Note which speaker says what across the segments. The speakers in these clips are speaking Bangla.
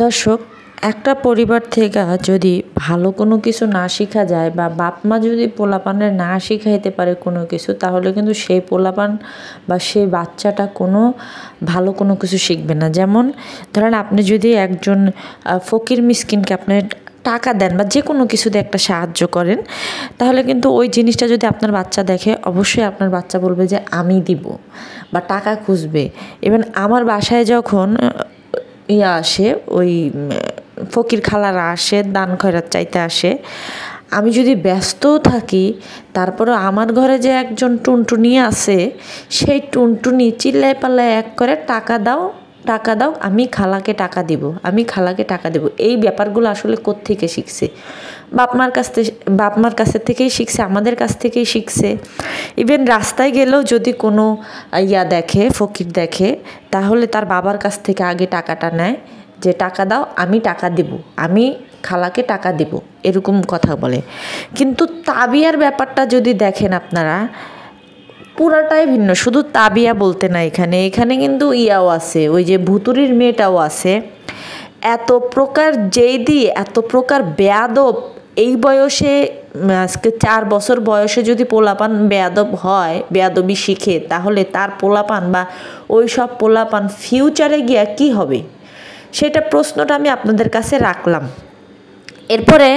Speaker 1: দর্শক, একটা পরিবার থেকে যদি ভালো কোনো কিছু না শিখা যায় বা বাপ মা যদি পোলাপানের না শিখাইতে পারে কোনো কিছু, তাহলে কিন্তু সেই পোলাপান বা সেই বাচ্চাটা কোনো ভালো কোনো কিছু শিখবে না। যেমন ধরেন, আপনি যদি একজন ফকির মিসকিনকে আপনি টাকা দেন বা যে কোনো কিছুতে একটা সাহায্য করেন, তাহলে কিন্তু ওই জিনিসটা যদি আপনার বাচ্চা দেখে, অবশ্যই আপনার বাচ্চা বলবে যে আমি দিব বা টাকা খুঁজবে। ইভেন আমার বাসায় যখন আসে, ওই ফকির খালারা আসে, দান খয়রাত চাইতে আসে, আমি যদি ব্যস্তও থাকি, তারপরেও আমার ঘরে যে একজন টুনটুনি আছে, সেই টুনটুনি চিল্লায় পাল্লায় এক করে টাকা দাও টাকা দাও, আমি খালাকে টাকা দিব, আমি খালাকে টাকা দেব। এই ব্যাপারগুলো আসলে কোত্থেকে শিখছে? বাপ মার কাছ থেকেই শিখছে, আমাদের কাছ থেকেই শিখছে। ইভেন রাস্তায় গেলেও যদি কোনো দেখে, ফকির দেখে, তাহলে তার বাবার কাছ থেকে আগে টাকাটা নেয়, যে টাকা দাও, আমি টাকা দিব, আমি খালাকে টাকা দিব, এরকম কথা বলে। কিন্তু তাবিয়ার ব্যাপারটা যদি দেখেন আপনারা, পুরাটাই ভিন্ন। শুধু তাবিয়া বলতে না, এখানে কিন্তু ইয়াও আছে, ওই যে ভুতুরির মেয়েটাও আছে। এত প্রকার জেদি, এত প্রকার বেয়াদব এই বয়সে, আজকে 4 বছর বয়সে যদি পোলাপান বেয়াদব হয়, বেয়াদবি শিখে, তাহলে তার পোলাপান বা ওই সব পোলাপান ফিউচারে গিয়া কি হবে, সেটা প্রশ্নটা আমি আপনাদের কাছে রাখলাম। এরপরে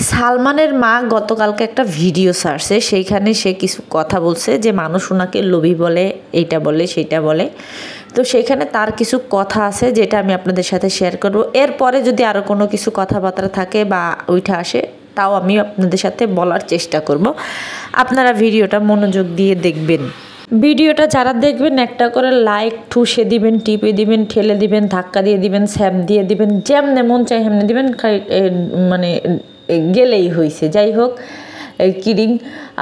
Speaker 1: সালমানের মা গতকালকে একটা ভিডিও ছাড়ছে, সেইখানে সে কিছু কথা বলছে যে মানুষ ওনাকে লোভী বলে, এইটা বলে, সেইটা বলে। তো সেইখানে তার কিছু কথা আছে যেটা আমি আপনাদের সাথে শেয়ার করব। এরপরে যদি আরও কোনো কিছু কথাবার্তা থাকে বা ওইটা আসে, তাও আমি আপনাদের সাথে বলার চেষ্টা করব। আপনারা ভিডিওটা মনোযোগ দিয়ে দেখবেন। ভিডিওটা যারা দেখবেন, একটা করে লাইক ঠুসে দিবেন, টিপে দিবেন, ঠেলে দিবেন, ধাক্কা দিয়ে দিবেন, স্যাপ দিয়ে দিবেন, যেমনে মন চাই হেমনে দিবেন, মানে গেলেই হয়েছে। যাই হোক, কিডিং,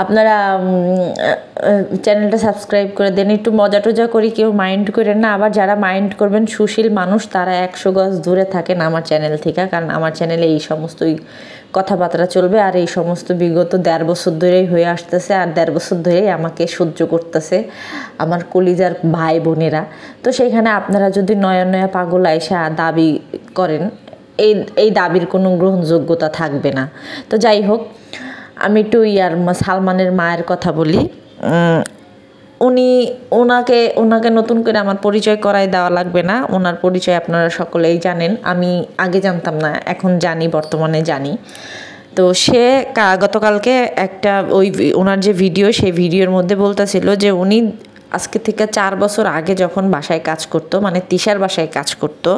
Speaker 1: আপনারা চ্যানেলটা সাবস্ক্রাইব করে দেন। একটু মজা টজা করি, কেউ মাইন্ড করেন না। আবার যারা মাইন্ড করবেন, সুশীল মানুষ, তারা 100 গজ দূরে থাকেন আমার চ্যানেল থেকে, কারণ আমার চ্যানেলে এই সমস্তই কথাবার্তা চলবে। আর এই সমস্ত বিগত 1.5 বছর ধরেই হয়ে আসতেছে, আর 1.5 বছর ধরেই আমাকে সহ্য করতেছে আমার কলিজার ভাই বোনেরা। তো সেইখানে আপনারা যদি নয়া নয়া পাগল আইসা দাবি করেন, এই দাবির কোনো গ্রহণযোগ্যতা থাকবে না। তো যাই হোক, আমি একটু সালমানের মায়ের কথা বলি। ওনাকে নতুন করে আমার পরিচয় করাই দেওয়া লাগবে না, ওনার পরিচয় আপনারা সকলেই জানেন। আমি আগে জানতাম না, এখন জানি, বর্তমানে জানি। তো সে গতকালকে একটা ওনার যে ভিডিও, সেই ভিডিওর মধ্যে বলতেছিল যে উনি আজকে থেকে 4 বছর আগে যখন বাসায় কাজ করতো, মানে তিশার বাসায় কাজ করতো,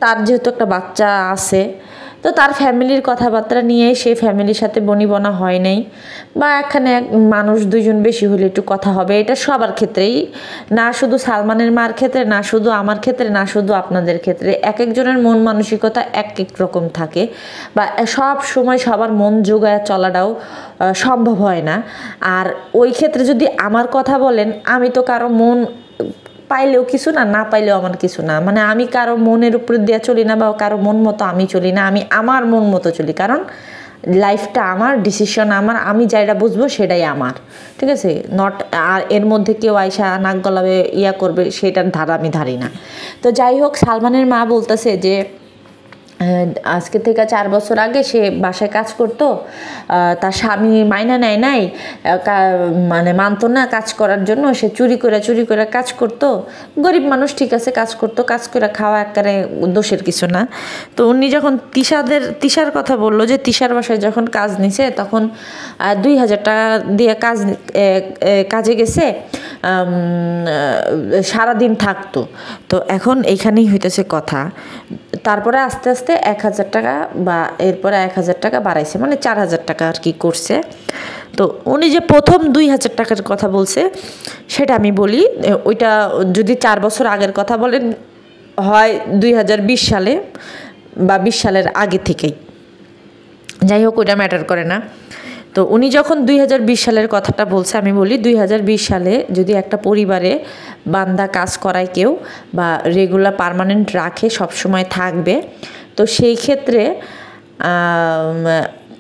Speaker 1: তার যেহেতু একটা বাচ্চা আছে, তো তার ফ্যামিলির কথাবার্তা নিয়ে সে ফ্যামিলির সাথে বনিবনা হয় নাই, বা এখানে মানুষ 2 জন বেশি হলে একটু কথা হবে। এটা সবার ক্ষেত্রেই, না শুধু সালমানের মার ক্ষেত্রে, না শুধু আমার ক্ষেত্রে, না শুধু আপনাদের ক্ষেত্রে। এক একজনের মন মানসিকতা এক এক রকম থাকে, বা সব সময় সবার মন জোগায় চলাটাও সম্ভব হয় না। আর ওই ক্ষেত্রে যদি আমার কথা বলেন, আমি তো কারো মন পাইলেও কিছু না, না পাইলেও আমার কিছু না। মানে আমি কারো মনের উপর দিয়ে চলি না, বা কারো মন মতো আমি চলি না, আমি আমার মন মতো চলি। কারণ লাইফটা আমার, ডিসিশন আমার, আমি যেটা বুঝবো সেটাই আমার, ঠিক আছে? নট আর এর মধ্যে কেউ আইসা নাক গলাবে, করবে, সেটার ধারা আমি ধারি না। তো যাই হোক, সালমানের মা বলতেছে যে আজকে থেকে 4 বছর আগে সে বাসায় কাজ করতো, তার স্বামী মাইনা নেয় নাই, মানে মানতো না কাজ করার জন্য, সে চুরি করে কাজ করতো। গরিব মানুষ, ঠিক আছে, কাজ করতো, কাজ করে খাওয়া একেবারে দোষের কিছু না। তো উনি যখন তিশার কথা বললো, যে তিশার বাসায় যখন কাজ নিছে, তখন 2000 টাকা দিয়ে কাজে গেছে, সারাদিন থাকতো। তো এখন এইখানেই হইতেছে কথা। তারপরে আস্তে আস্তে 1000 টাকা, বা এরপরে 1000 টাকা বাড়াইছে, মানে 4000 টাকা আর কি করছে। তো উনি যে প্রথম 2000 টাকার কথা বলছে, সেটা আমি বলি, ওইটা যদি 4 বছর আগের কথা বলেন, হয় 2020 সালে বা 20 সালের আগে থেকেই, যাই হোক, ওইটা ম্যাটার করে না। তো উনি যখন 2020 সালের কথাটা বলছে, আমি বলি 2020 সালে যদি একটা পরিবারে বান্দা কাজ করায় কেউ, বা রেগুলার পার্মানেন্ট রাখে, সবসময় থাকবে, তো সেই ক্ষেত্রে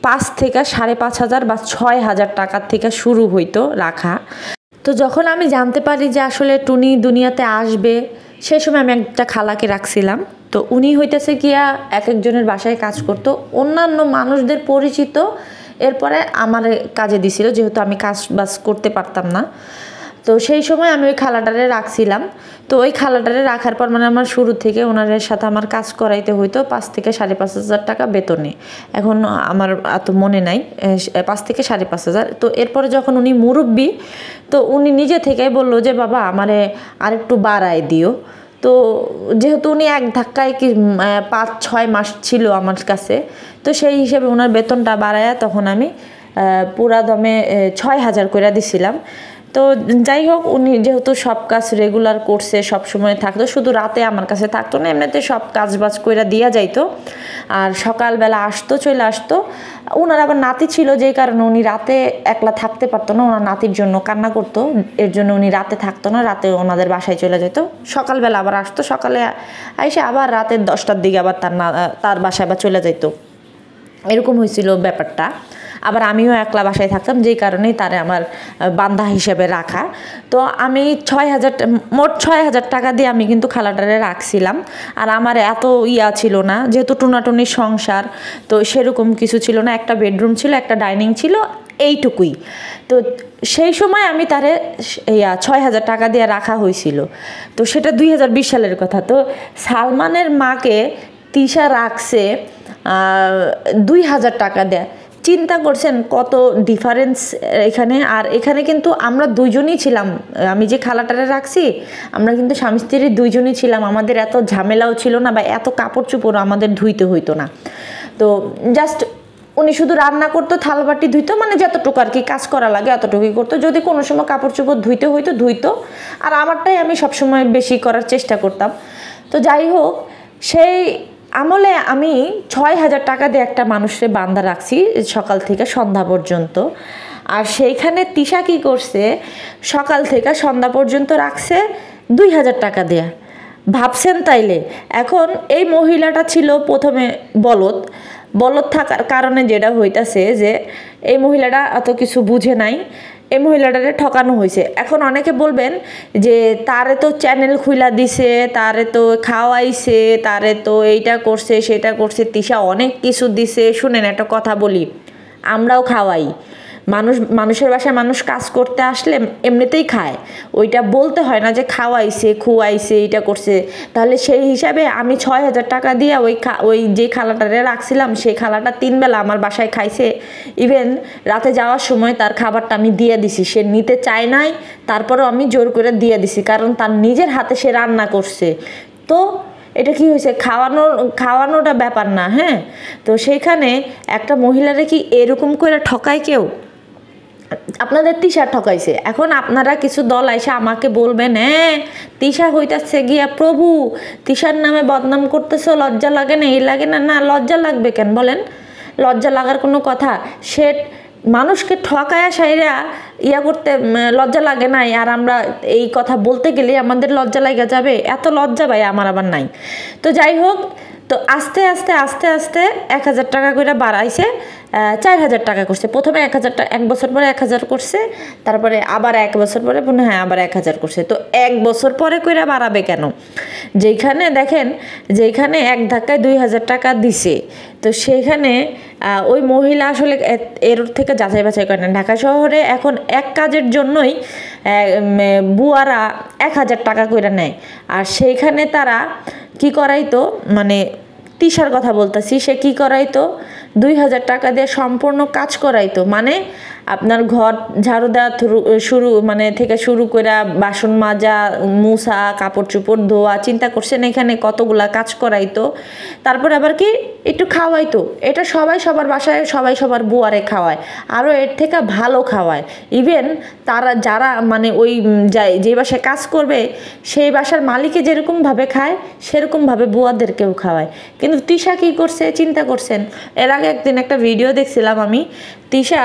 Speaker 1: 5 থেকে 5,500 বা 6,000 টাকার থেকে শুরু হইতো রাখা। তো যখন আমি জানতে পারি যে আসলে টুনি দুনিয়াতে আসবে, সেই সময় আমি একটা খালাকে রাখছিলাম। তো উনি হইতেছে গিয়া এক একজনের বাসায় কাজ করতো, অন্যান্য মানুষদের পরিচিত। এরপরে আমার কাজে দিছিল, যেহেতু আমি কাজ বাজ করতে পারতাম না। তো সেই সময় আমি ওই খালাটারে রাখছিলাম। তো ওই খালাটারে রাখার পর মানে আমার শুরু থেকে ওনারের সাথে আমার কাজ করাইতে হইতো 5 থেকে 5,500 টাকা বেতনে। এখন আমার এত মনে নাই, 5 থেকে 5,500। তো এরপরে যখন উনি মুরব্বী, তো উনি নিজে থেকেই বললো যে বাবা আমারে আরেকটু বাড়ায় দিও। তো যেহেতু উনি এক ধাক্কায় কি 5-6 মাস ছিল আমার কাছে, তো সেই হিসেবে ওনার বেতনটা বাড়ায় তখন আমি পুরা দমে 6,000 করে দিছিলাম। তো যাই হোক, উনি যেহেতু সব কাজ রেগুলার করছে, সব সময় থাকতো, শুধু রাতে আমার কাছে থাকতো না, এমনিতে সব কাজ বাজ কইরা দিয়া যাইতো। আর সকালবেলা আসতো, চলে আসতো। ওনার আবার নাতি ছিল, যেই কারণে উনি রাতে একলা থাকতে পারতো না, ওনার নাতির জন্য কান্না করতো, এর জন্য উনি রাতে থাকতো না, রাতে ওনাদের বাসায় চলে যেত। সকালবেলা আবার আসতো, সকালে এসে আবার রাতের 10টার দিকে আবার তার বাসায় আবার চলে যেত। এরকম হয়েছিল ব্যাপারটা। আবার আমিও একলা বাসায় থাকতাম, যেই কারণেই তারে আমার বান্ধা হিসেবে রাখা। তো আমি 6,000, মোট 6,000 টাকা দিয়ে আমি কিন্তু খালাটারে রাখছিলাম। আর আমার এত ছিল না, যেহেতু টুনাটুনির সংসার, তো সেরকম কিছু ছিল না। একটা বেডরুম ছিল, একটা ডাইনিং ছিল, এইটুকুই। তো সেই সময় আমি তারে 6,000 টাকা দিয়ে রাখা হয়েছিল। তো সেটা 2020 সালের কথা। তো সালমানের মাকে তিশা রাখছে 2,000 টাকা দেয়। চিন্তা করছেন কত ডিফারেন্স এখানে। আর এখানে কিন্তু আমরা দুইজনই ছিলাম, আমি যে খালাটারে রাখছি আমরা কিন্তু স্বামী স্ত্রী দুইজনই ছিলাম। আমাদের এত ঝামেলাও ছিল না, বা এত কাপড় চোপড় আমাদের ধুইতে হইতো না। তো জাস্ট উনি শুধু রান্না করতো, থালবাটি ধুইতো, মানে যতটুকু আর কি কাজ করা লাগে অতটুকুই করতো। যদি কোনো সময় কাপড় চোপড় ধুইতে হইতো ধুইতো, আর আমারটাই আমি সবসময় বেশি করার চেষ্টা করতাম। তো যাই হোক, সেই আমলে আমি 6,000 টাকা দিয়ে একটা মানুষের বান্ধা রাখছি সকাল থেকে সন্ধ্যা পর্যন্ত। আর সেইখানে তিশা কী করছে, সকাল থেকে সন্ধ্যা পর্যন্ত রাখছে 2,000 টাকা দেয়া। ভাবছেন তাইলে? এখন এই মহিলাটা ছিল প্রথমে বলদ থাকার কারণে যেটা হইতাছে যে এই মহিলাটা এত কিছু বুঝে নাই, এই মহিলাটারে ঠকানো হয়েছে। এখন অনেকে বলবেন যে তারে তো চ্যানেল খুইলা দিছে, তারে তো খাওয়াইছে, তারে তো এইটা করছে সেটা করছে, তিশা অনেক কিছু দিছে। শুনেন একটা কথা বলি, আমরাও খাওয়াই। মানুষের বাসায় মানুষ কাজ করতে আসলে এমনিতেই খায়, ওইটা বলতে হয় না যে খাওয়াইছে খুয়াইছে এইটা করছে। তাহলে সেই হিসাবে আমি 6,000 টাকা দিয়ে ওই যে খালাটারে রাখছিলাম, সেই খালাটা 3 বেলা আমার বাসায় খাইছে। ইভেন রাতে যাওয়ার সময় তার খাবারটা আমি দিয়ে দিছি, সে নিতে চায় নাই, তারপরেও আমি জোর করে দিয়ে দিছি, কারণ তার নিজের হাতে সে রান্না করছে। তো এটা কি হয়েছে, খাওয়ানোটা ব্যাপার না? হ্যাঁ, তো সেইখানে একটা মহিলারে কি এরকম করে ঠকায় কেউ? আপনাদের তিশা ঠকাইছে। এখন আপনারা কিছু দল আইসা আমাকে বলবেন, হ্যাঁ তিশা হইতাছে গিয়া প্রভু, তিশার নামে বদনাম করতেছ, লজ্জা লাগে না? এই লাগে না? না, লজ্জা লাগবে কেন বলেন? লজ্জা লাগার কোনো কথা? সে মানুষকে ঠকায়া সাইরা করতে লজ্জা লাগে নাই, আর আমরা এই কথা বলতে গেলে আমাদের লজ্জা লাগা যাবে? এত লজ্জা ভাই আমার আবার নাই। তো যাই হোক, তো আস্তে আস্তে 1,000 টাকা করে বাড়াইছে, 4,000 টাকা করছে। প্রথমে 1,000 টাকা, 1 বছর পরে 1,000 করছে, তারপরে আবার 1 বছর পরে আবার 1,000 করছে। তো 1 বছর পরে কইরা বাড়াবে কেন? যেখানে দেখেন, যেখানে এক ধাক্কায় 2,000 টাকা দিছে, তো সেইখানে ওই মহিলা আসলে এর থেকে যাচাই বাছাই করে না। ঢাকা শহরে এখন এক কাজের জন্যই বুয়ারা 1,000 টাকা করে নেয়। আর সেইখানে তারা কি করাইতো, মানে তিশার কথা বলতেছি, সে কি করাইতো, 2,000 টাকা দিয়ে সম্পূর্ণ কাজ করাইতো। মানে আপনার ঘর ঝাড়ু দেওয়া থেকে শুরু করে বাসন মাজা, মুছা, কাপড় চোপড় ধোয়া, চিন্তা করছেন এখানে কতগুলা কাজ করাইতো। তারপর আবার কি একটু খাওয়াইতো। এটা সবাই সবার বাসায় সবাই সবার বুয়ারে খাওয়ায়, আরও এর থেকে ভালো খাওয়ায়। ইভেন তারা যারা মানে ওই যে বাসায় কাজ করবে সেই বাসার মালিকে যেরকমভাবে খায় সেরকমভাবে বুয়াদেরকেও খাওয়ায়। কিন্তু তিশা কী করছে চিন্তা করছেন? এর আগে একদিন একটা ভিডিও দেখছিলাম আমি, তিশা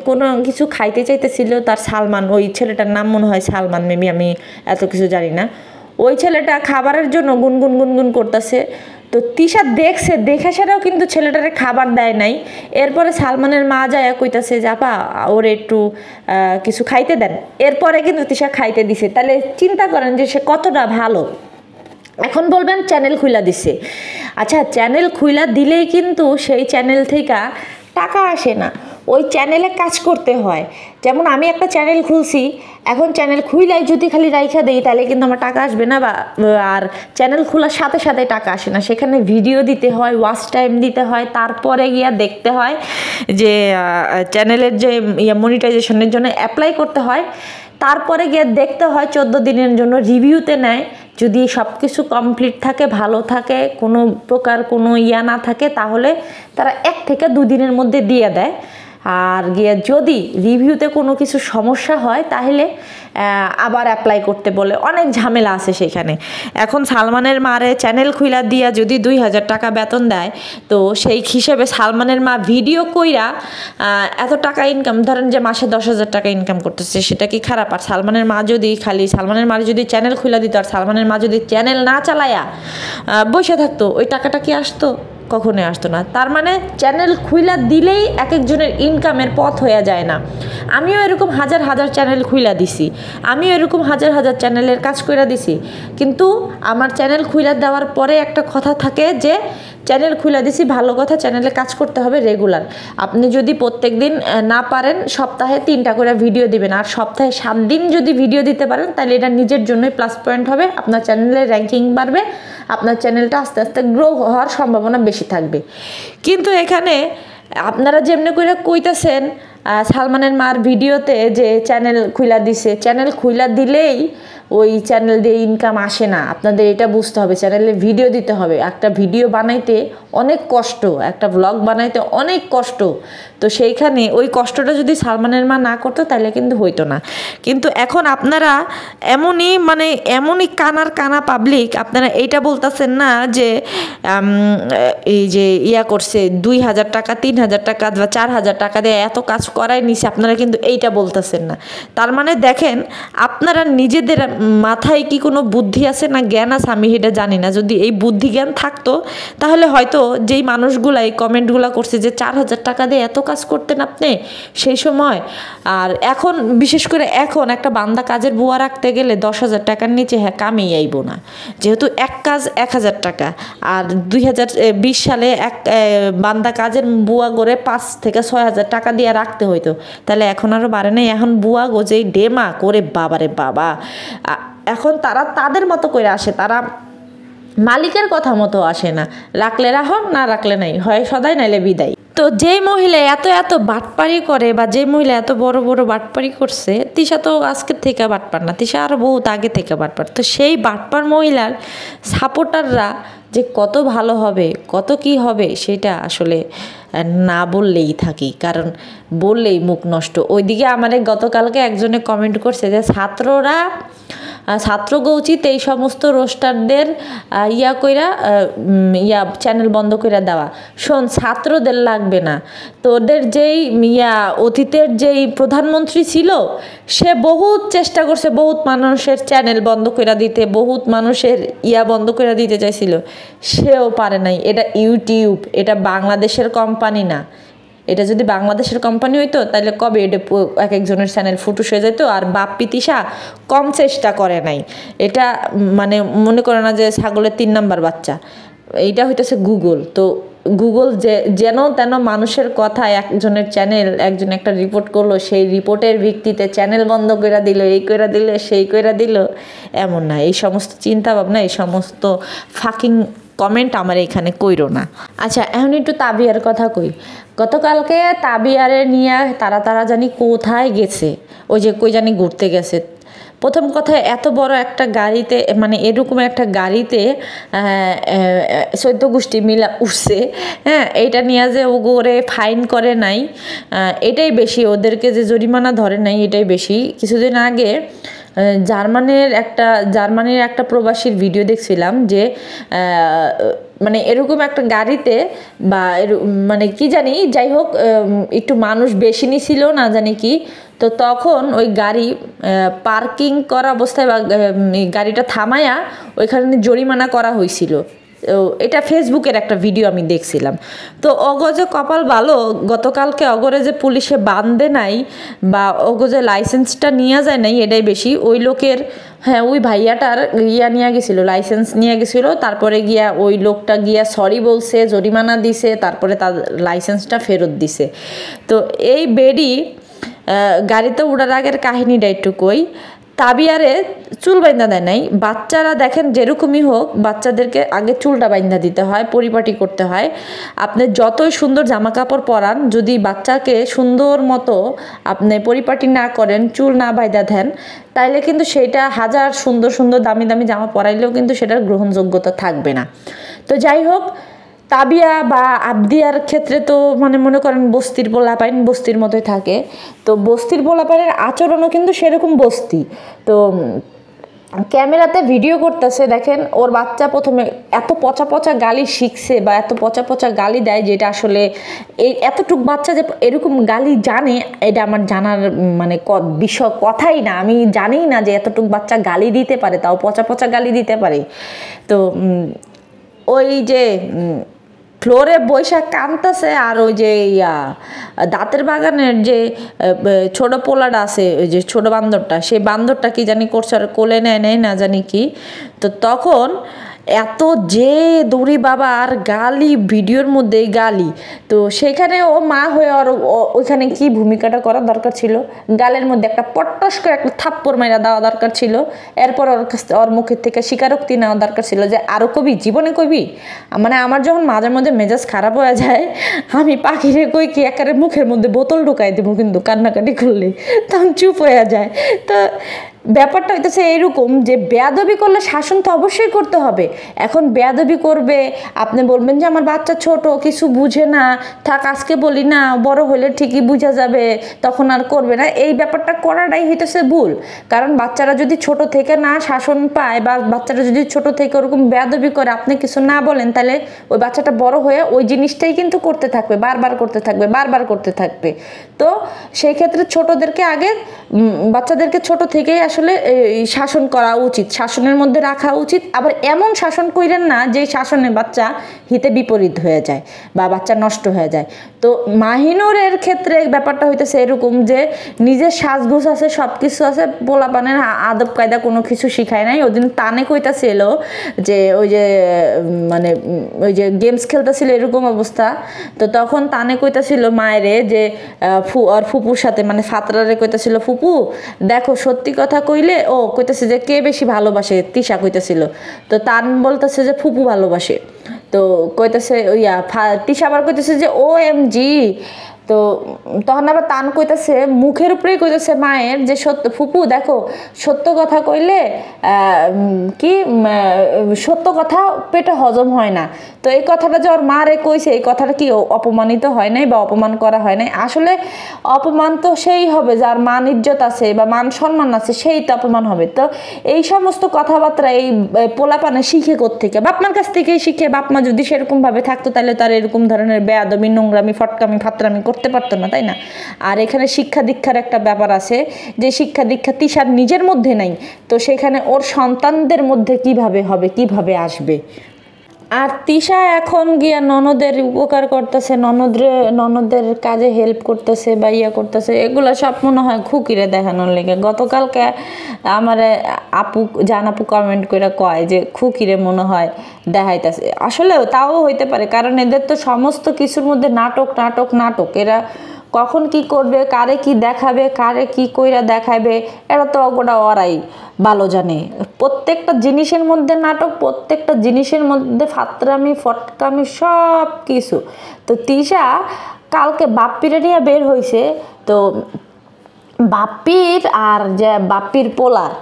Speaker 1: কোনো কিছু খাইতে চাইতেছিল, তার সালমান, ওই ছেলেটার নাম মনে হয় সালমান, মেবি, আমি এত কিছু জানি না। ওই ছেলেটা খাবারের জন্য গুনগুন করতেছে। তো তিশা দেখছে, দেখে সেটাও কিন্তু ছেলেটারে খাবার দেয় নাই। এরপরে সালমানের মা যায় কইতাছে যে আপা ওরে একটু কিছু খাইতে দেন। এরপরে কিন্তু তিশা খাইতে দিছে। তাহলে চিন্তা করেন যে সে কতটা ভালো। এখন বলবেন চ্যানেল খুইলা দিছে। আচ্ছা, চ্যানেল খুইলা দিলেই কিন্তু সেই চ্যানেল থেকে টাকা আসে না, ওই চ্যানেলে কাজ করতে হয়। যেমন আমি একটা চ্যানেল খুলছি, এখন চ্যানেল খুইলাই যদি খালি রাইখা দেই তাহলে কিন্তু আমার টাকা আসবে না, বা আর চ্যানেল খোলার সাথে সাথে টাকা আসে না। সেখানে ভিডিও দিতে হয়, ওয়াচ টাইম দিতে হয়, তারপরে গিয়া দেখতে হয় যে চ্যানেলের যে মনিটাইজেশনের জন্য অ্যাপ্লাই করতে হয়, তারপরে গিয়ে দেখতে হয় 14 দিনের জন্য রিভিউতে নেয়। যদি সব কিছু কমপ্লিট থাকে, ভালো থাকে, কোনো প্রকার কোনো না থাকে, তাহলে তারা 1 থেকে 2 দিনের মধ্যে দিয়ে দেয়। আর গিয়ে যদি রিভিউতে কোনো কিছু সমস্যা হয় তাহলে আবার অ্যাপ্লাই করতে বলে, অনেক ঝামেলা আছে সেখানে। এখন সালমানের মারে চ্যানেল খুইলা দিয়া যদি 2000 টাকা বেতন দেয়, তো সেই হিসেবে সালমানের মা ভিডিও কইরা এত টাকা ইনকাম, ধরেন যে মাসে 10,000 টাকা ইনকাম করতেছে, সেটা কি খারাপ? আর সালমানের মা যদি খালি সালমানের মার যদি চ্যানেল খুইলা দিত, আর সালমানের মা যদি চ্যানেল না চালায়া বসে থাকতো, ওই টাকাটা কি আসতো? কখনোই আসতো না। তার মানে চ্যানেল খুইলা দিলেই এক একজনের ইনকামের পথ হয়ে যায় না। আমিও এরকম হাজার হাজার চ্যানেল খুইলা দিছি, আমিও এরকম হাজার হাজার চ্যানেলের কাজ কইরা দিছি, কিন্তু আমার চ্যানেল খুইলা দেওয়ার পরে একটা কথা থাকে যে চ্যানেল খুলে দিছি, ভালো কথা, চ্যানেলে কাজ করতে হবে রেগুলার। আপনি যদি প্রত্যেক দিন না পারেন, সপ্তাহে 3টা করে ভিডিও দিবেন, আর সপ্তাহে 7 দিন যদি ভিডিও দিতে পারেন, তাহলে এটা নিজের জন্যই প্লাস পয়েন্ট হবে। আপনার চ্যানেলের র্যাঙ্কিং বাড়বে, আপনার চ্যানেলটা আস্তে আস্তে গ্রো হওয়ার সম্ভাবনা বেশি থাকবে। কিন্তু এখানে আপনারা যেমনি করে কইতেছেন সালমানের মার ভিডিওতে যে চ্যানেল খুইলা দিছে, চ্যানেল খুইলা দিলেই ওই চ্যানেল দিয়ে ইনকাম আসে না। আপনাদের এটা বুঝতে হবে, চ্যানেলে ভিডিও দিতে হবে। একটা ভিডিও বানাইতে অনেক কষ্ট, একটা ব্লগ বানাইতে অনেক কষ্ট। তো সেইখানে ওই কষ্টটা যদি সালমানের মা না করতো তাহলে কিন্তু হইতো না। কিন্তু এখন আপনারা এমনই কানা পাবলিক, আপনারা এইটা বলতেছেন না যে এই যে করছে 2,000 টাকা, 3,000 টাকা বা 4,000 টাকা দিয়ে এত কাজ করাই নিছে, আপনারা কিন্তু এইটা বলতেছেন না। তার মানে দেখেন, আপনারা নিজেদের মাথায় কি কোনো বুদ্ধি আছে না জ্ঞান আছে, আমি এটা জানি না। যদি এই বুদ্ধি জ্ঞান থাকতো তাহলে হয়তো যেই মানুষগুলাই কমেন্টগুলো করছে যে 4,000 টাকা দিয়ে এত কাজ করতেন আপনি সেই সময়, আর এখন বিশেষ করে এখন একটা বান্দা কাজের বুয়া রাখতে গেলে 10,000 টাকার নিচে কামেই আইব না, যেহেতু এক কাজ 1,000 টাকা। আর 2020 সালে এক বান্দা কাজের বুয়া করে 5 থেকে 6,000 টাকা দিয়ে রাখতে হইতো, তাহলে এখন আরও বাড়ে নাই। এখন বুয়া গো যেই ডেমা করে, বাবারে বাবা, এখন তারা তাদের মতো করে আসে, তারা মালিকের কথা মতো আসে না। রাখলে রাখো, না রাখলে নাই, হয় সদাই নাইলে বিদায়। তো যেই মহিলা এত এত বাটপারি করে, বা যে মহিলা এত বড় বড় বাটপারি করছে, তিশা তো আজকের থেকে বাটপার না, তিশা আরও বহুত আগে থেকে বাটপার। তো সেই বাটপার মহিলার সাপোর্টাররা যে কত ভালো হবে, কত কি হবে, সেটা আসলে না বললেই থাকি, কারণ বললেই মুখ নষ্ট। ওইদিকে আমার গতকালকে একজনে কমেন্ট করছে যে ছাত্রকে উচিত এই সমস্ত রোস্টারদের চ্যানেল বন্ধ করে দেওয়া। শোন, ছাত্রদের লাগবে না, তোদের যেই অতীতের যেই প্রধানমন্ত্রী ছিল, সে বহুত চেষ্টা করছে, বহুত মানুষের চ্যানেল বন্ধ করে দিতে, বহুত মানুষের বন্ধ করে দিতে চাইছিল, সেও পারে নাই। এটা ইউটিউব, এটা বাংলাদেশের কোম্পানি না। এটা যদি বাংলাদেশের কোম্পানি হইতো তাহলে কবে এটা এক একজনের চ্যানেল ফুটুস হয়ে যেত। আর বাপ্পি তিশা কম চেষ্টা করে নাই। এটা মনে করে না যে ছাগলের 3 নাম্বার বাচ্চা, এইটা হইতেছে গুগল। তো গুগল যেন তেন মানুষের কথায় একজনের চ্যানেল, একজন একটা রিপোর্ট করলো, সেই রিপোর্টের ভিত্তিতে চ্যানেল বন্ধ করে দিল, এই করে দিল, সেই করে দিল, এমন না। এই সমস্ত চিন্তা ভাবনা, এই সমস্ত ফাকিং কমেন্ট আমার এখানে কইরো না। আচ্ছা, এখন একটু তাবিয়ার কথা কই। গতকালকে তাবিয়ারে নিয়ে তারা জানি কোথায় গেছে, ওই যে কই জানি ঘুরতে গেছে। প্রথম কথা, এত বড় একটা গাড়িতে, এরকম একটা গাড়িতে 14 গোষ্ঠী মিলা উঠছে, হ্যাঁ, এইটা নিয়ে যে ওগোরে ফাইন করে নাই, এটাই বেশি। ওদেরকে যে জরিমানা ধরে নাই, এটাই বেশি। কিছুদিন আগে জার্মানির একটা প্রবাসীর ভিডিও দেখছিলাম যে এরকম একটা গাড়িতে, বা কি জানি, যাই হোক, একটু মানুষ বেশি নিছিল না জানি কি, তো তখন ওই গাড়ি পার্কিং করা অবস্থায় বা গাড়িটা থামায়া ওইখানে জরিমানা করা হয়েছিল। এটা ফেসবুকের একটা ভিডিও আমি দেখছিলাম। তো অগজে কপাল ভালো, গতকালকে অগরে যে পুলিশে বান্ধে নাই বা অগজে লাইসেন্সটা নিয়ে যায় নাই, এটাই বেশি। ওই লোকের, হ্যাঁ ওই ভাইয়াটার নিয়ে গেছিলো, লাইসেন্স নিয়ে গেছিলো, তারপরে গিয়া ওই লোকটা গিয়া সরি বলছে, জরিমানা দিছে, তারপরে তার লাইসেন্সটা ফেরত দিছে। তো এই বেডি গাড়িতে উড়ার আগের কাহিনীটা একটু কই। তাবিয়ারে চুল বাইন্ধা দেয় নাই। বাচ্চারা দেখেন যেরকমই হোক, বাচ্চাদেরকে আগে চুলটা বাইন্ধা দিতে হয়, পরিপাটি করতে হয়। আপনি যতই সুন্দর জামা কাপড় পরান, যদি বাচ্চাকে সুন্দর মতো আপনি পরিপাটি না করেন, চুল না বাইন্ধা দেন, তাইলে কিন্তু সেটা হাজার সুন্দর সুন্দর দামি দামি জামা পরাইলেও কিন্তু সেটার গ্রহণযোগ্যতা থাকবে না। তো যাই হোক, তাবিয়া বা আবদিয়ার ক্ষেত্রে তো মানে মনে করেন বস্তির পোলাপাইন বস্তির মতোই থাকে। তো বস্তির পোলাপাইনের আচরণও কিন্তু সেরকম বস্তি। তো ক্যামেরাতে ভিডিও করতেছে, দেখেন ওর বাচ্চা প্রথমে এত পচা পচা গালি শিখছে বা এত পচা পচা গালি দেয়, যেটা আসলে এই এতটুক বাচ্চা যে এরকম গালি জানে, এটা আমার জানার মানে বিষয় কথাই না। আমি জানি না যে এতটুক বাচ্চা গালি দিতে পারে, তাও পচা পচা গালি দিতে পারে। তো ওই যে ফ্লোরে বৈশাখ কানতেছে, আর ওই যে দাঁতের বাগানের যে ছোট পোলাটা আছে, ওই যে ছোট বান্দরটা, সেই বান্দরটা কি জানি করছে, আর কোলে নেয় না জানি কি। তো তখন এত যে দৌড়ি বাবা, আর গালি, ভিডিওর মধ্যেই গালি। তো সেখানে ও মা হয়ে আর ওইখানে কি ভূমিকাটা করা দরকার ছিল, গালের মধ্যে একটা পট্টস করে একটা থাপ্পড় মাইরা দেওয়া দরকার ছিল। এরপর ওর মুখের থেকে স্বীকারোক্তি নেওয়া দরকার ছিল যে আরও কবি, জীবনে কবি। মানে আমার যখন মাঝে মধ্যে মেজাজ খারাপ হয়ে যায়, আমি পাখিরে কই কি একেবারে মুখের মধ্যে বোতল ঢুকাই দেবো, কিন্তু কান্নাকাটি করলে তখন চুপ হয়ে যায়। তো ব্যাপারটা হইতেছে এরকম যে বেয়াদবি করলে শাসন তো অবশ্যই করতে হবে। এখন বেয়াদবি করবে, আপনি বলবেন যে আমার বাচ্চা ছোট, কিছু বুঝে না, থাক আজকে বলি না, বড় হলে ঠিকই বুঝা যাবে, তখন আর করবে না, এই ব্যাপারটা করাটাই হইতেছে ভুল। কারণ বাচ্চারা যদি ছোট থেকে না শাসন পায়, বা বাচ্চারা যদি ছোট থেকে ওরকম বেয়াদবি করে, আপনি কিছু না বলেন, তাহলে ওই বাচ্চাটা বড় হয়ে ওই জিনিসটাই কিন্তু করতে থাকবে, বারবার করতে থাকবে, বারবার করতে থাকবে। তো সেই ক্ষেত্রে ছোটদেরকে আগে, বাচ্চাদেরকে ছোট থেকেই আসলে শাসন করা উচিত, শাসনের মধ্যে রাখা উচিত। আবার এমন শাসন কইরেন না যে শাসনে বাচ্চা হিতে বিপরীত হয়ে যায় বা বাচ্চা নষ্ট হয়ে যায়। তো মাহিনুরের ক্ষেত্রে ব্যাপারটা হইতেছে এরকম যে নিজের সাজগোজ আছে, সব কিছু আছে, পোলাপানের আদব কায়দা কোনো কিছু শিখায় নাই। ওদিন টানে কইতাছিল যে ওই যে মানে ওই যে গেমস খেলতেছিল, এরকম অবস্থা। তো তখন টানে কইতাছিল মায়েরে যে আর ফুপুর সাথে, মানে ফাতরারে কইতাছিল, ফুপু দেখো সত্যি কথা কইলে, ও কইতেছে যে কে বেশি ভালোবাসে, তিশা কইতেছিল। তো তান বলতেছে যে ফুপু ভালোবাসে। তো কইতেছে তিশা আবার কইতেছে যে OMG। তো তখন আবার তান কইতেছে, মুখের উপরেই কইতেছে মায়ের, যে সত্য ফুপু দেখো, সত্য কথা কইলে কি সত্য কথা পেটে হজম হয় না। তো এই কথাটা যে ওর মারে কইছে, এই কথাটা কি অপমানিত হয় নাই বা অপমান করা হয় নাই? আসলে অপমান তো সেই হবে যার মান ইজ্জত আছে বা মান সম্মান আছে, সেই তো অপমান হবে। তো এই সমস্ত কথাবার্তা এই পোলাপানে শিখে কোত্থেকে? বাপমার কাছ থেকেই শিখে। বাপমা যদি সেরকম ভাবে থাকতো, তাহলে তার এরকম ধরনের বেয়াদবি, নোংরামি, ফটকামি, ফাতরামি করতে পারতো না, তাই না? আর এখানে শিক্ষা দীক্ষার একটা ব্যাপার আছে, যে শিক্ষা দীক্ষা তিশার নিজের মধ্যে নাই, তো সেখানে ওর সন্তানদের মধ্যে কিভাবে হবে, কিভাবে আসবে? আর তিশা এখন গিয়া ননদের উপকার করতেছে, ননদের কাজে হেল্প করতেছে বা করতেছে, এগুলো সব মনে হয় খুকিরে দেখানোর লেগে। গতকালকে আমার আপু কমেন্ট করে কয় যে খুকিরে মনে হয় দেখাইতেছে। আসলেও তাও হইতে পারে, কারণ এদের তো সমস্ত কিছুর মধ্যে নাটক নাটক নাটক। এরা কখন কি করবে, কারে কি দেখাবে, কারে কি কইরা দেখাবে, এটা তো ওটা ওরাই ভালো জানে। প্রত্যেকটা জিনিসের মধ্যে নাটক, প্রত্যেকটা জিনিসের মধ্যে ফাতরামি, ফটকামি, সব কিছু। তো তিশা কালকে বাপ্পিরে নিয়ে বের হয়েছে। তো বাপ্পির আর যে বাপ্পির পোলার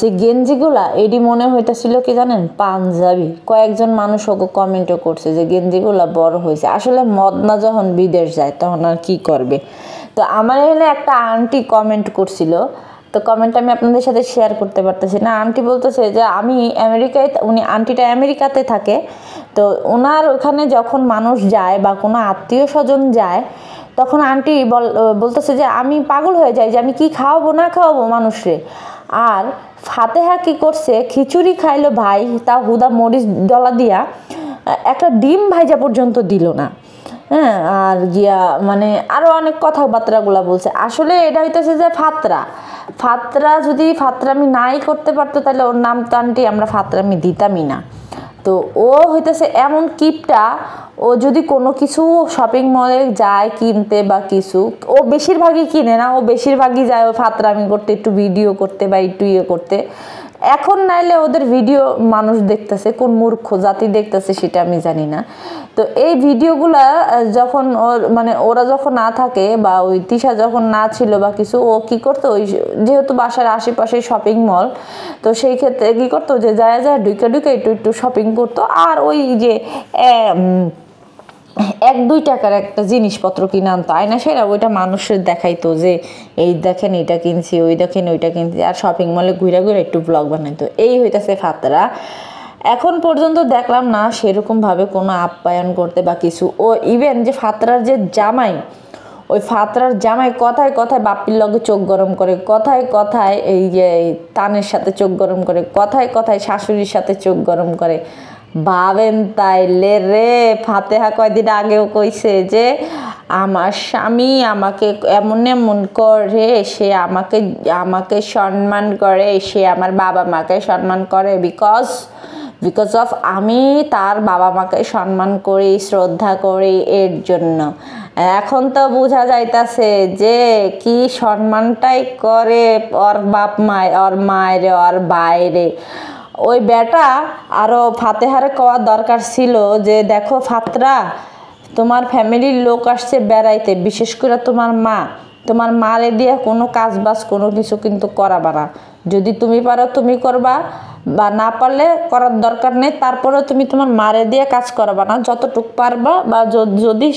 Speaker 1: যে গেঞ্জিগুলা, এটি মনে হইতেছিল কি জানেন, পাঞ্জাবি। কয়েকজন মানুষ ওকে কমেন্টও করছে যে গেঞ্জিগুলা বড় হয়েছে। আসলে মদনা যখন বিদেশ যায় তখন আর কি করবে। তো আমার এখানে একটা আন্টি কমেন্ট করছিল, তো কমেন্টটা আমি আপনাদের সাথে শেয়ার করতে পারতেছি না। আন্টি বলতেছে যে আমি আমেরিকায়, উনি আন্টিটা আমেরিকাতে থাকে, তো ওনার ওখানে যখন মানুষ যায় বা কোনো আত্মীয় স্বজন যায়, তখন আন্টি বলতেছে যে আমি পাগল হয়ে যাই যে আমি কি খাওয়াবো না খাওয়াবো মানুষরে। আর ফাতেহা কি করছে, খিচুড়ি খাইলো ভাই, তা হুদা মরিচ ডলা দিয়া, একটা ডিম ভাইজা পর্যন্ত দিল না। হ্যাঁ, আর গিয়া মানে আরও অনেক কথাবার্তাগুলো বলছে। আসলে এটা হইতেছে যে ফাতরা যদি ফাতরামি নাই করতে পারতো তাহলে ওর নাম তো আন্টি আমরা ফাতরামি দিতামই না। তো ও হইতেছে এমন কিপটা, ও যদি কোনো কিছু শপিং মলে যায় কিনতে বা কিছু, ও বেশিরভাগই কিনে না, ও বেশিরভাগই যায় ও ফাতরামি করতে, একটু ভিডিও করতে বা একটু ইয়ে করতে। এখন নাইলে ওদের ভিডিও মানুষ দেখতেছে, কোন মূর্খ জাতি দেখতেছে সেটা আমি জানি না। তো এই ভিডিওগুলা যখন ওর মানে ওরা যখন না থাকে বা ওই তিশা যখন না ছিল বা কিছু, ও কি করতো, ওই যেহেতু বাসার আশেপাশে শপিং মল, তো সেই ক্ষেত্রে কি করতো যে যায় ঢুকে একটু শপিং করতো। আর ওই যে 1-2 টাকার একটা জিনিসপত্র কিনে আনতো, আয়না সেরা ওইটা মানুষের দেখাইতো যে এই দেখেন এটা কিনছি, ওই দেখেন ওইটা কিনছি, আর শপিং মলে ঘুরে একটু ব্লগ বানাইতো। এই হইতেছে ফাতরা। এখন পর্যন্ত দেখলাম না সেরকমভাবে কোনো আপ্যায়ন করতে বা কিছু। ও ইভেন যে ফাতরার যে জামাই, ওই ফাতরার জামাই কথায় কথায় বাপ্পির লগে চোখ গরম করে, কথায় কথায় এই যে তানের সাথে চোখ গরম করে, কথায় কথায় শাশুড়ির সাথে চোখ গরম করে। ভাবেন তাইলে রে, ফাতেহা কয়দিন আগেও কইছে যে আমার স্বামী আমাকে এমন এমন করে, সে আমাকে সম্মান করে, সে আমার বাবা মাকে সম্মান করে বিকজ অফ আমি তার বাবা মাকে সম্মান করি, শ্রদ্ধা করি, এর জন্য। এখন তো বোঝা যাইতাছে যে কি সম্মানটাই করে ওর বাপ মায়, ওর মায়ের, ওর বাইরে। ওই বেটা আরও ফাতেহারে কওয়ার দরকার ছিল যে দেখো ফাতরা, তোমার ফ্যামিলির লোক আসছে বেড়াইতে, বিশেষ করে তোমার মারে দিয়ে কোনো কাজ বাজ কোনো কিছু কিন্তু করাবা না। যদি তুমি পারো তুমি করবা, বা না পারলে করার দরকার নেই, তারপরেও তুমি তোমার মারে দিয়ে কাজ করাবা না, যতটুকু পারবা। বা যদি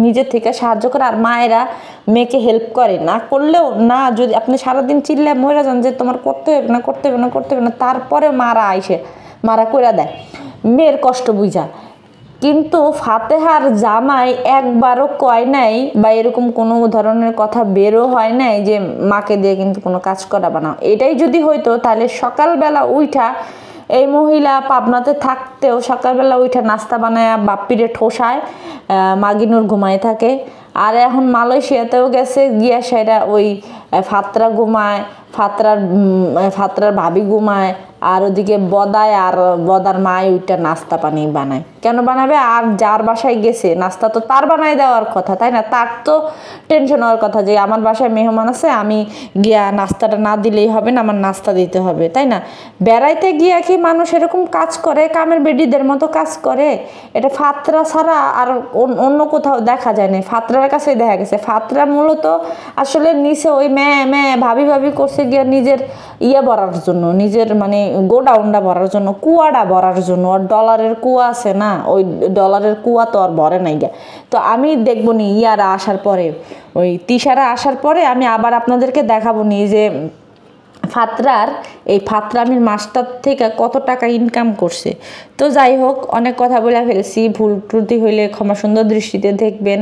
Speaker 1: নিজে থেকে সাহায্য করে, আর মায়েরা মেয়েকে হেল্প করে, না করলেও না, যদি আপনি সারাদিন চিল্লে মরে যান যে তোমার করতে হবে না, তারপরে মারা কইরা দেয় মেয়ের কষ্ট বুঝা। কিন্তু ফাতেহার জামাই একবারও কয় নাই বা এরকম কোনো ধরনের কথা বেরো হয় নাই যে মাকে দিয়ে কিন্তু কোনো কাজ করাবে না। এটাই যদি হইতো তাহলে সকালবেলা উঠা এই মহিলা পাবনাতে থাকতেও সকালবেলা উঠা নাস্তা বানায় বাপ্পিরে ঠোসায়, মাগিনুর ঘুমায় থাকে। আর এখন মালয়েশিয়াতেও গেছে, গিয়া সেটা ওই ফাতরা ঘুমায়, ফাতরার ভাবি ঘুমায়, আর ওদিকে বদায় আর বদার মায় ওইটা নাস্তা পানি বানায়। কেন বানাবে? আর যার বাসায় গেছে নাস্তা তো তার বানায় দেওয়ার কথা, তাই না? তার তো টেনশন হওয়ার কথা যে আমার বাসায় মেহমান আছে, আমি গিয়া নাস্তাটা না দিলেই হবে না, আমার নাস্তা দিতে হবে, তাই না? বেড়াইতে গিয়া কি মানুষ এরকম কাজ করে? কামের বেডিদের মতো কাজ করে? এটা ফাতরা ছাড়া আর অন্য কোথাও দেখা যায় না, ফাতরার কাছেই দেখা গেছে। ফাতরা মূলত আসলে নিচে ওই ভাবি করছে গিয়া নিজের ভরার জন্য, নিজের মানে গোডাউনটা ভরার জন্য, কুয়াটা ভরার জন্য। আর ডলারের কুয়া আছে না, ওই ডলারের কুয়া তো আর ভরে নাই গিয়া। তো আমি দেখবো নি ইয়ারা আসার পরে, ওই তিশারা আসার পরে আমি আবার আপনাদেরকে দেখাবো নি যে এই ফাতরামির মাসটার থেকে কত টাকা ইনকাম করছে। তো যাই হোক, অনেক কথা বলে ফেলছি, ভুল ত্রুটি হইলে ক্ষমা সুন্দর দৃষ্টিতে দেখবেন।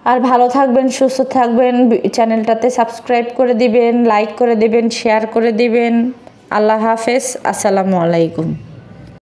Speaker 1: আর ভালো থাকবেন, সুস্থ থাকবেন, চ্যানেলটাতে সাবস্ক্রাইব করে দিবেন, লাইক করে দিবেন, শেয়ার করে দিবেন। আল্লাহ হাফেজ, আসসালামু আলাইকুম।